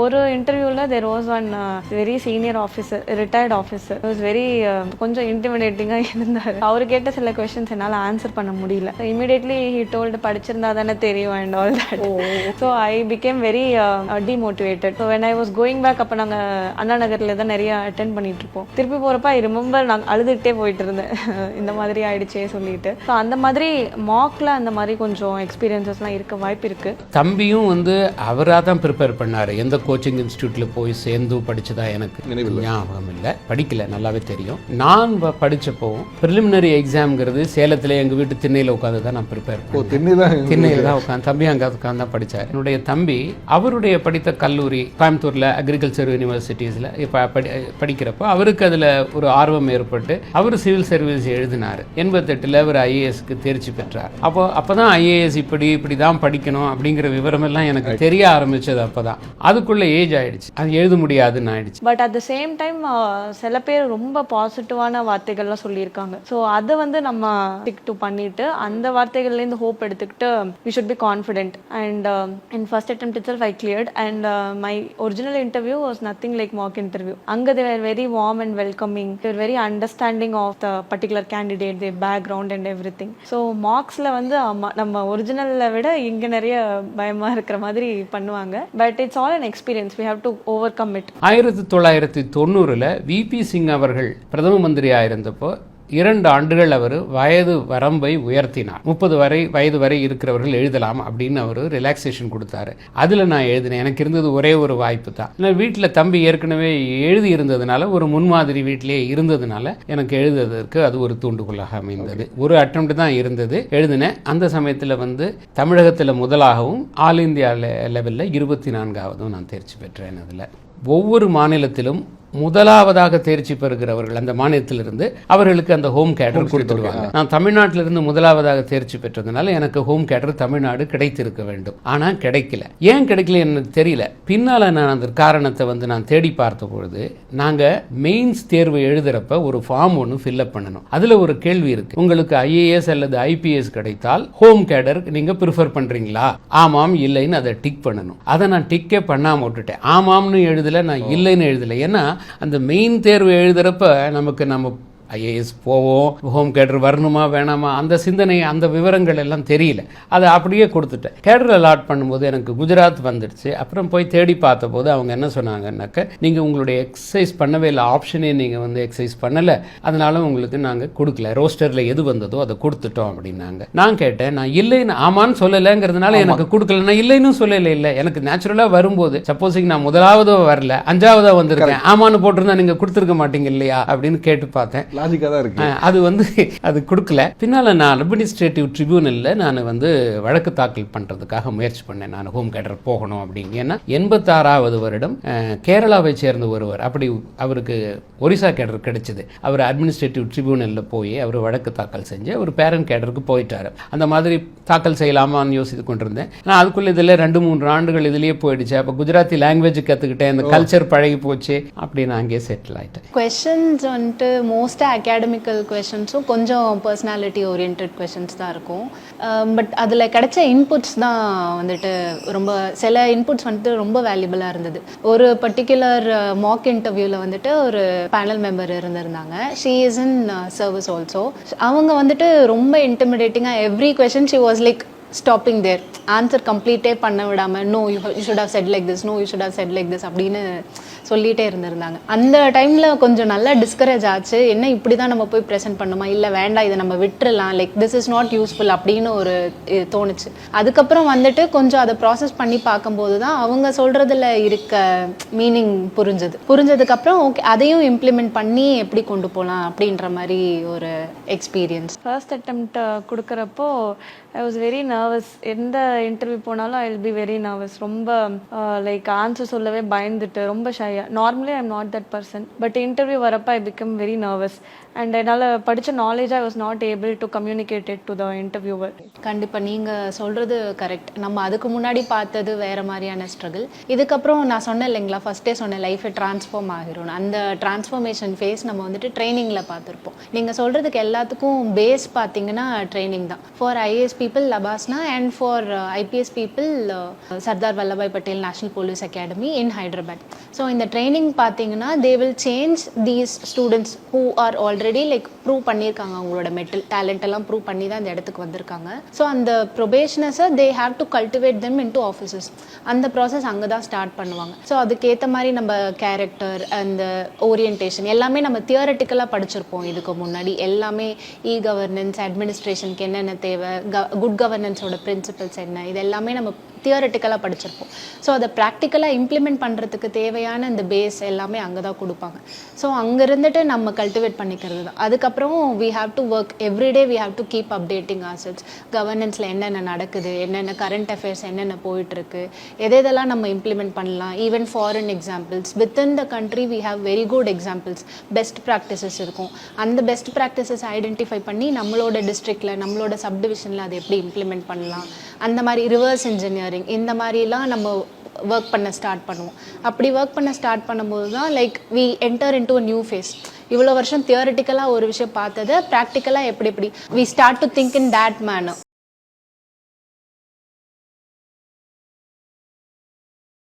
ஒரு இன்டர்வியூவில் there was one very senior officer, retired officer. It was very கொஞ்சம் இன்டிமிடேட்டிங்காக இருந்தார். அவர் கேட்ட சில கொஸ்டின்ஸ் என்னால் ஆன்சர் பண்ண முடியல. இமீடியட்லி ஹி டோல்டு படிச்சிருந்தா தானே தெரியும் and all that. So I became very demotivated. So when I was going back, அப்போ நாங்கள் அண்ணா நகரில் தான் நிறைய அட்டென்ட் பண்ணிட்டு இருப்போம். திருப்பி போகிறப்ப ஐ ரிமெம்பர் நான் அழுதுகிட்டே போயிட்டு இருந்தேன், இந்த மாதிரி ஆயிடுச்சே சொல்லிட்டு. ஸோ அந்த மாதிரி மார்க்கில் அந்த மாதிரி கொஞ்சம் எக்ஸ்பீரியன்சஸ்லாம் இருக்க வாய்ப்பு இருக்குது. தம்பியும் வந்து அவராக தான் ப்ரிப்பேர் பண்ணார். எந்த கோச்சிங் இன்ஸ்டியூட்டில் போய் சேர்ந்து படித்ததா எனக்கு ஞாபகம் இல்லை, படிக்கல, நல்லாவே தெரியும். நான் படித்தப்போ ப்ரிலிமினரி எக்ஸாம்ங்கிறது சேலத்தில் எங்கள் வீட்டு திண்ணையில் உட்காந்து தான் நான் ப்ரிப்பேர் பண்ணேன். திண்ணையில் தான் உட்காந்து, தம்பி அங்கே உட்காந்து தான் படித்தார். என்னுடைய தம்பி அவருடைய படித்த கல்லூரி கோயம்புத்தூரில் அக்ரிகல்ச்சர் யூனிவர்சிட்டிஸில் இப்போ படிக்கிறப்போ அவருக்கு அதில் ஒரு ஆர்வம் ஏற்பட்டு அவர் சிவில் சர்வீஸ் எழுதினார். 88 அவர் ஐஏஎஸ்க்கு தேர்ச்சி பெற்றார். அப்போ தான் ஐஏஎஸ் இப்படி தான் படிக்கணும் அப்படிங்கிற விவரமெல்லாம் எனக்கு தெரிய ஆரம்பித்தது. அப்போ தான் அதுக்குள்ள ஏஜ் ஆயிடுச்சு, அது எழுத முடியாதுன்னு ஆயிடுச்சு. But at the same time சில பேர் ரொம்ப பாசிட்டிவான வார்த்தைகள்லாம் சொல்லியிருக்காங்க. ஸோ அதை வந்து நம்ம ஸ்டிக் டு பண்ணிட்டு அந்த வார்த்தைகள்லேருந்து ஹோப் எடுத்துக்கிட்டு we should be confident. And in first attempt itself I cleared and my original interview was nothing like mock interview. அங்கே they were very warm and welcoming, they're very understanding of the particular candidate, the background and everything. So மார்க்ஸில் வந்து நம்ம ஒரிஜினலை விட இங்கே நிறைய பயமாக இருக்கிற மாதிரி பண்ணுவாங்க. But it's all an experience, we have to overcome it. 1990 VP Singh அவர்கள் பிரதம மந்திரியாக இருந்தப்போ 2 ஆண்டுகள் அவர் வயது வரம்பை உயர்த்தினார். 30 வயது வரை இருக்கிறவர்கள் எழுதலாம் அப்படின்னு அவர் ரிலாக்ஸேஷன் கொடுத்தாரு. அதில் நான் எழுதினேன். எனக்கு இருந்தது ஒரே ஒரு வாய்ப்பு தான். ஏன்னா வீட்டில் தம்பி ஏற்கனவே எழுதி இருந்ததுனால, ஒரு முன்மாதிரி வீட்டிலே இருந்ததுனால எனக்கு எழுதுவதற்கு அது ஒரு தூண்டுகோலாக அமைந்தது. ஒரு அட்டெம்ப்ட் தான் இருந்தது, எழுதினேன். அந்த சமயத்தில் வந்து தமிழகத்தில் முதலாகவும் ஆல் இந்தியா லெவலில் 24ஆவதும் நான் தேர்ச்சி பெற்றேன். அதில் ஒவ்வொரு மாநிலத்திலும் முதலாவதாக தேர்ச்சி பெறுகிறவர்கள் அந்த மாநிலத்திலிருந்து அவர்களுக்கு அந்த ஹோம் கேடர் கொடுத்துருவாங்க. நான் தமிழ்நாட்டிலிருந்து முதலாவதாக தேர்ச்சி பெற்றதுனால எனக்கு ஹோம் கேடர் தமிழ்நாடு கிடைத்திருக்க வேண்டும். ஆனால் கிடைக்கல. ஏன் கிடைக்கல எனக்கு தெரியல. பின்னால் நான் அந்த காரணத்தை வந்து நான் தேடி பார்த்த பொழுது, நாங்கள் மெயின்ஸ் தேர்வு எழுதுறப்ப ஒரு ஃபார்ம் ஒன்று ஃபில்அப் பண்ணணும். அதில் ஒரு கேள்வி இருக்கு, உங்களுக்கு ஐஏஎஸ் அல்லது ஐபிஎஸ் கிடைத்தால் ஹோம் கேடர் நீங்கள் ப்ரிஃபர் பண்ணுறீங்களா? ஆமாம் இல்லைன்னு அதை டிக் பண்ணணும். அதை நான் டிக்கே பண்ணாமல் விட்டுட்டேன். ஆமாம்னு எழுதலை, நான் இல்லைன்னு எழுதலை. ஏன்னா அந்த மெயின் தேர்வு எழுதுறப்ப நம்ம ஐஏஎஸ் போவோம், ஹோம் கேடர் வரணுமா வேணாமா அந்த சிந்தனை, அந்த விவரங்கள் எல்லாம் தெரியல. அதை அப்படியே கொடுத்துட்டேன். கேடர் அலாட் பண்ணும்போது எனக்கு குஜராத் வந்துடுச்சு. அப்புறம் போய் தேடி பார்த்த போது அவங்க என்ன சொன்னாங்கன்னாக்க, நீங்கள் உங்களுடைய எக்ஸசைஸ் பண்ணவே இல்லை, ஆப்ஷனே நீங்கள் வந்து எக்ஸசைஸ் பண்ணலை, அதனால உங்களுக்கு நாங்கள் கொடுக்கல, ரோஸ்டரில் எது வந்ததோ அதை கொடுத்துட்டோம் அப்படின்னாங்க. நான் கேட்டேன், நான் இல்லைன்னு ஆமான்னு சொல்லலைங்கிறதுனால எனக்கு கொடுக்கல. நான் இல்லைன்னு சொல்லலை. இல்லை, எனக்கு நேச்சுரலாக வரும்போது சப்போஸிங் நான் முதலாவதோ வரல, 5ஆவதா வந்திருக்கேன், ஆமான்னு போட்டிருந்தா நீங்கள் கொடுத்துருக்க மாட்டீங்க இல்லையா அப்படின்னு கேட்டு பார்த்தேன். அது வந்து அது கொடுக்கல. பின்னால் நான் அட்மினிஸ்ட்ரேட்டிவ் ட்ரிபியூனலில் நான் வந்து வழக்கு தாக்கல் பண்ணுறதுக்காக முயற்சி பண்ணேன். நான் ஹோம் கேடர் போகணும் அப்படின்னு. ஏன்னா 86ஆவது வருடம் கேரளாவை சேர்ந்த ஒருவர், அப்படி அவருக்கு ஒரிசா கேடர் கிடைச்சது. அவர் அட்மினிஸ்ட்ரேட்டிவ் ட்ரிபியூனலில் போய் அவர் வழக்கு தாக்கல் செஞ்சு அவர் பேரண்ட் கேடருக்கு போயிட்டார். அந்த மாதிரி தாக்கல் செய்யலாமான்னு யோசித்து கொண்டிருந்தேன். நான் அதுக்குள்ளே இதில் 2-3 ஆண்டுகள் இதுலேயே போயிடுச்சு. அப்போ குஜராத்தி லாங்குவேஜ் கற்றுக்கிட்டேன், இந்த கல்ச்சர் பழகி போச்சு, அப்படி நான் அங்கேயே செட்டில் ஆகிட்டேன். கொஸ்டின்ஸ் வந்துட்டு மோஸ்ட்டாக அகாடமிக்கல் கொஷின்ஸும் கொஞ்சம் பர்சனாலிட்டி ஓரியன்ட் கொஷின்ஸ் தான் இருக்கும். பட் அதில் கிடைச்ச இன்புட்ஸ் தான் வந்துட்டு ரொம்ப, சில இன்புட்ஸ் வந்துட்டு ரொம்ப வேல்யூபிளாக இருந்தது. ஒரு பர்டிகுலர் மாக் இன்டர்வியூவில் வந்துட்டு ஒரு பேனல் மெம்பர் இருந்திருந்தாங்க. She is in service also. அவங்க வந்துட்டு ரொம்ப இன்டிமிடேட்டிங்காக every question she was like stopping there, answer கம்ப்ளீட்டே பண்ண விடாமல், no you should have said like this, no you should have said like this அப்படின்னு சொல்லிகிட்டே இருந்திருந்தாங்க. அந்த டைமில் கொஞ்சம் நல்லா டிஸ்கரேஜ் ஆச்சு. என்ன இப்படி தான் நம்ம போய் ப்ரெசென்ட் பண்ணுமா, இல்லை வேண்டாம் இதை நம்ம விட்டுறலாம், like this is not useful அப்படின்னு ஒரு தோணுச்சு. அதுக்கப்புறம் வந்துட்டு கொஞ்சம் அதை ப்ராசஸ் பண்ணி பார்க்கும்போது தான் அவங்க சொல்கிறதுல இருக்க மீனிங் புரிஞ்சதுக்கப்புறம் ஓகே அதையும் இம்ப்ளிமெண்ட் பண்ணி எப்படி கொண்டு போகலாம் அப்படின்ற மாதிரி ஒரு எக்ஸ்பீரியன்ஸ். ஃபர்ஸ்ட் அட்டெம்ப்ட் கொடுக்குறப்போ ஐ வாஸ் வெரி நர்வஸ். எந்த இன்டர்வியூ போனாலும் I will be very nervous. ரொம்ப லைக் ஆன்சர் சொல்லவே பயந்துட்டு ரொம்ப ஷையா. Normally I am not that person. But interview வரப்போ I become very nervous. And என்னால் படித்த knowledge I was not able to communicate it to the interviewer. கண்டிப்பாக நீங்கள் சொல்கிறது கரெக்ட். நம்ம அதுக்கு முன்னாடி பார்த்தது வேறு மாதிரியான ஸ்ட்ரகிள். இதுக்கப்புறம் நான் சொன்னேன் இல்லைங்களா, ஃபஸ்ட்டே சொன்னேன் லைஃபை ட்ரான்ஸ்ஃபார்ம் ஆகிரும். அந்த ட்ரான்ஸ்ஃபார்மேஷன் ஃபேஸ் நம்ம வந்துட்டு ட்ரைனிங்கில் பார்த்துருப்போம். நீங்கள் சொல்கிறதுக்கு எல்லாத்துக்கும் பேஸ் பார்த்தீங்கன்னா ட்ரைனிங் தான். For IAS people Labasna, and for IPS people Sardar Vallabhai Patel National Police Academy in Hyderabad. So in the training பார்த்தீங்கன்னா they will change these students who are already like prove பண்ணியிருக்காங்க அவங்களோட metal talent எல்லாம் prove பண்ணி தான் இந்த இடத்துக்கு வந்திருக்காங்க. So அந்த ப்ரொபேஷனர்ஸை they have to cultivate them into officers. அந்த ப்ராசஸ் அங்கே தான் ஸ்டார்ட் பண்ணுவாங்க. ஸோ அதுக்கேற்ற மாதிரி நம்ம கேரக்டர் அந்த ஓரியன்டேஷன் எல்லாமே நம்ம தியரட்டிக்கலாக படிச்சிருப்போம் இதுக்கு முன்னாடி. எல்லாமே இ கவர்னன்ஸ் அட்மினிஸ்ட்ரேஷனுக்கு என்னென்ன தேவை, குட் கவர்னன்ஸோட பிரின்சிபல்ஸ் என்ன, இது எல்லாமே நம்ம தியரட்டிக்கலாக படிச்சிருப்போம். ஸோ அதை ப்ராக்டிக்கலாக இம்ப்ளிமெண்ட் பண்ணுறதுக்கு தேவையான இந்த பேஸ் எல்லாமே அங்கே தான் கொடுப்பாங்க. ஸோ அங்கே இருந்துட்டு நம்ம கல்டிவேட் பண்ணிக்கிறது தான். அதுக்கப்புறம் we have to work everyday, we have to keep updating ourselves. கவர்னன்ஸில் என்னென்ன நடக்குது, என்னென்ன கரண்ட் அஃபேர்ஸ் என்னென்ன போயிட்டுருக்கு, எதெல்லாம் நம்ம இம்ப்ளிமெண்ட் பண்ணலாம். Even foreign examples within the country we have very good examples, best practices இருக்கும். அந்த பெஸ்ட் ப்ராக்டிசஸ் ஐடென்டிஃபை பண்ணி நம்மளோட டிஸ்ட்ரிக்டில் நம்மளோட சப்டிவிஷனில் அதை எப்படி இம்ப்ளிமெண்ட் பண்ணலாம், அந்த மாதிரி ரிவர்ஸ் இன்ஜினியரிங் இந்த மாதிரிலாம் நம்ம ஒர்க் பண்ண ஸ்டார்ட் பண்ணுவோம். அப்படி ஒர்க் பண்ண ஸ்டார்ட் பண்ணும்போது தான் like we enter into a new phase. இவ்வளோ வருஷம் தியரட்டிக்கலாக ஒரு விஷயம் பார்த்ததை ப்ராக்டிக்கலாக எப்படி we start to think in that manor.